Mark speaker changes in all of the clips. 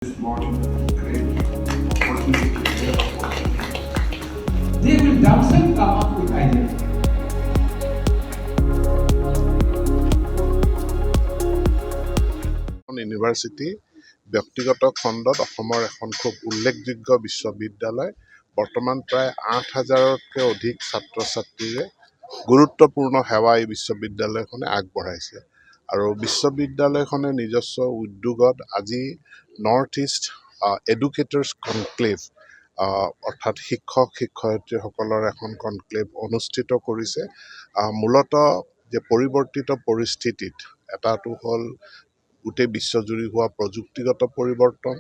Speaker 1: Morning, they will themselves come up with ideas.
Speaker 2: University ব্যক্তিগত খণ্ডত অসমৰ এখন খুব উল্লেখযোগ্য বিশ্ববিদ্যালয়। বৰ্তমান প্ৰায় ৮,০০০তকৈ অধিক ছাত্ৰ ছাত্ৰীৰে গুৰুত্বপূৰ্ণ সেৱা এই বিশ্ববিদ্যালয়খনে আগবঢ়াইছে। আৰু বিশ্ববিদ্যালয়খনে নিজস্ব উদ্যোগত আজি নৰ্থ ইষ্ট এডুকেটাৰ্ছ কনক্লেভ অৰ্থাৎ শিক্ষক শিক্ষয়িত্ৰীসকলৰ এখন কনক্লেভ অনুষ্ঠিত কৰিছে। মূলতঃ যে পৰিৱৰ্তিত পৰিস্থিতিত এটাটো হ'ল গোটেই বিশ্বজুৰি হোৱা প্ৰযুক্তিগত পৰিৱৰ্তন,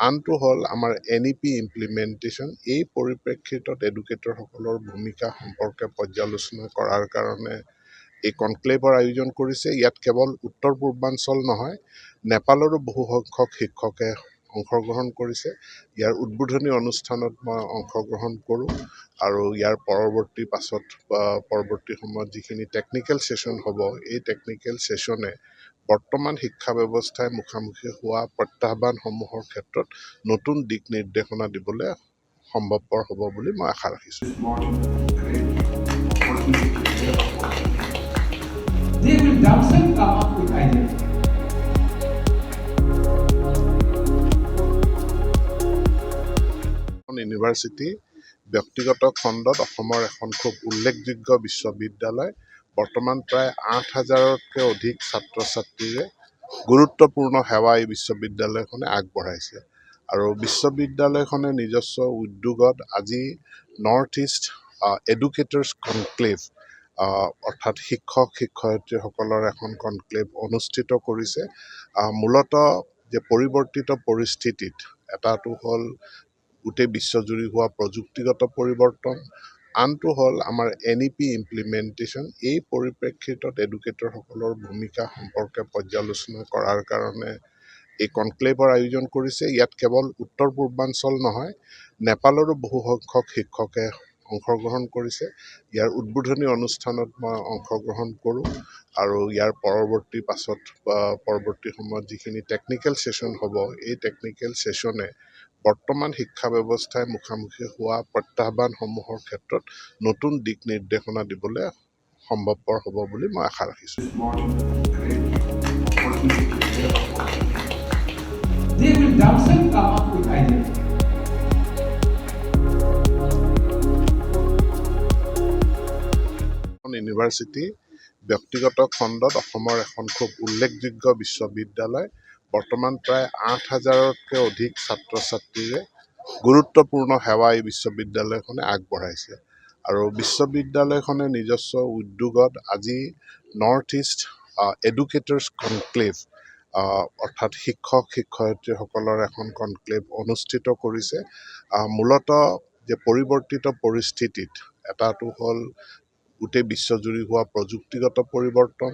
Speaker 2: আনটো হ'ল আমাৰ NEP ইমপ্লিমেণ্টেশ্যন। এই পৰিপ্ৰেক্ষিতত এডুকেটৰসকলৰ ভূমিকা সম্পৰ্কে পৰ্যালোচনা কৰাৰ কাৰণে এই কনক্লেভৰ আয়োজন কৰিছে। ইয়াত কেৱল উত্তৰ পূৰ্বাঞ্চল নহয়, নেপালৰো বহু সংখ্যক শিক্ষকে অংশগ্ৰহণ কৰিছে। ইয়াৰ উদ্বোধনী অনুষ্ঠানত মই অংশগ্ৰহণ কৰোঁ আৰু ইয়াৰ পৰৱৰ্তী সময়ত যিখিনি টেকনিকেল ছেশ্যন হ'ব, এই টেকনিকেল ছেশ্যনে বৰ্তমান শিক্ষা ব্যৱস্থাই মুখামুখি হোৱা প্ৰত্যাহ্বানসমূহৰ ক্ষেত্ৰত নতুন দিক নিৰ্দেশনা দিবলৈ সম্ভৱপৰ হ'ব বুলি মই আশা ৰাখিছোঁ।
Speaker 1: They will themselves come up with ideas.
Speaker 2: University ব্যক্তিগত খণ্ডত অসমৰ এখন খুব উল্লেখযোগ্য বিশ্ববিদ্যালয়। বৰ্তমান প্ৰায় ৮,০০০তকৈ অধিক ছাত্ৰ ছাত্ৰীৰে গুৰুত্বপূৰ্ণ সেৱা এই বিশ্ববিদ্যালয়খনে আগবঢ়াইছে। আৰু বিশ্ববিদ্যালয়খনে নিজস্ব উদ্যোগত আজি নৰ্থ ইষ্ট এডুকেটাৰ্ছ কনক্লেভ অৰ্থাৎ শিক্ষক শিক্ষয়িত্ৰীসকলৰ এখন কনক্লেভ অনুষ্ঠিত কৰিছে। মূলতঃ যে পৰিৱৰ্তিত পৰিস্থিতিত এটাটো হ'ল গোটেই বিশ্বজুৰি হোৱা প্ৰযুক্তিগত পৰিৱৰ্তন, আনটো হ'ল আমাৰ NEP ইমপ্লিমেণ্টেশ্যন। এই পৰিপ্ৰেক্ষিতত এডুকেটৰসকলৰ ভূমিকা সম্পৰ্কে পৰ্যালোচনা কৰাৰ কাৰণে এই কনক্লেভৰ আয়োজন কৰিছে। ইয়াত কেৱল উত্তৰ পূৰ্বাঞ্চল নহয়, নেপালৰো বহু সংখ্যক শিক্ষকে অংশগ্ৰহণ কৰিছে। ইয়াৰ উদ্বোধনী অনুষ্ঠানত মই অংশগ্ৰহণ কৰোঁ আৰু ইয়াৰ পৰৱৰ্তী সময়ত যিখিনি টেকনিকেল ছেশ্যন হ'ব, এই টেকনিকেল ছেশ্যনে বৰ্তমান শিক্ষা ব্যৱস্থাই মুখামুখি হোৱা প্ৰত্যাহ্বানসমূহৰ ক্ষেত্ৰত নতুন দিক নিৰ্দেশনা দিবলৈ সম্ভৱপৰ হ'ব বুলি মই আশা ৰাখিছোঁ।
Speaker 1: They will themselves come up with ideas.
Speaker 2: University ব্যক্তিগত খণ্ডত অসমৰ এখন খুব উল্লেখযোগ্য বিশ্ববিদ্যালয়। বৰ্তমান প্ৰায় ৮,০০০তকৈ অধিক ছাত্ৰ ছাত্ৰীৰে গুৰুত্বপূৰ্ণ সেৱা এই বিশ্ববিদ্যালয়খনে আগবঢ়াইছে। আৰু বিশ্ববিদ্যালয়খনে নিজস্ব উদ্যোগত আজি নৰ্থ ইষ্ট এডুকেটাৰ্ছ কনক্লেভ অৰ্থাৎ শিক্ষক শিক্ষয়িত্ৰীসকলৰ এখন কনক্লেভ অনুষ্ঠিত কৰিছে। মূলতঃ যে পৰিৱৰ্তিত পৰিস্থিতিত এটাটো হ'ল গোটেই বিশ্বজুৰি হোৱা প্ৰযুক্তিগত পৰিৱৰ্তন,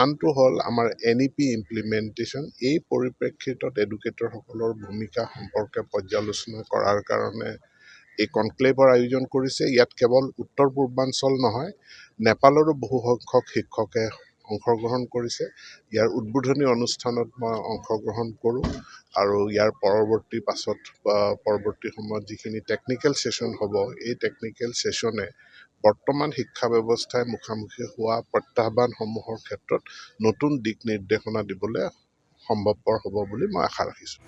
Speaker 2: আনটো হ'ল আমাৰ NEP ইমপ্লিমেণ্টেশ্যন। এই পৰিপ্ৰেক্ষিতত এডুকেটৰসকলৰ ভূমিকা সম্পৰ্কে পৰ্যালোচনা কৰাৰ কাৰণে এই কনক্লেভৰ আয়োজন কৰিছে। ইয়াত কেৱল উত্তৰ পূৰ্বাঞ্চল নহয়, নেপালৰো বহু সংখ্যক শিক্ষকে অংশগ্ৰহণ কৰিছে। ইয়াৰ উদ্বোধনী অনুষ্ঠানত মই অংশগ্ৰহণ কৰোঁ আৰু ইয়াৰ পৰৱৰ্তী সময়ত যিখিনি টেকনিকেল ছেশ্যন হ'ব, এই টেকনিকেল ছেশ্যনে বৰ্তমান শিক্ষা ব্যৱস্থাই মুখামুখি হোৱা প্ৰত্যাহ্বানসমূহৰ ক্ষেত্ৰত নতুন দিক নিৰ্দেশনা দিবলৈ সম্ভৱপৰ হ'ব বুলি মই আশা ৰাখিছোঁ।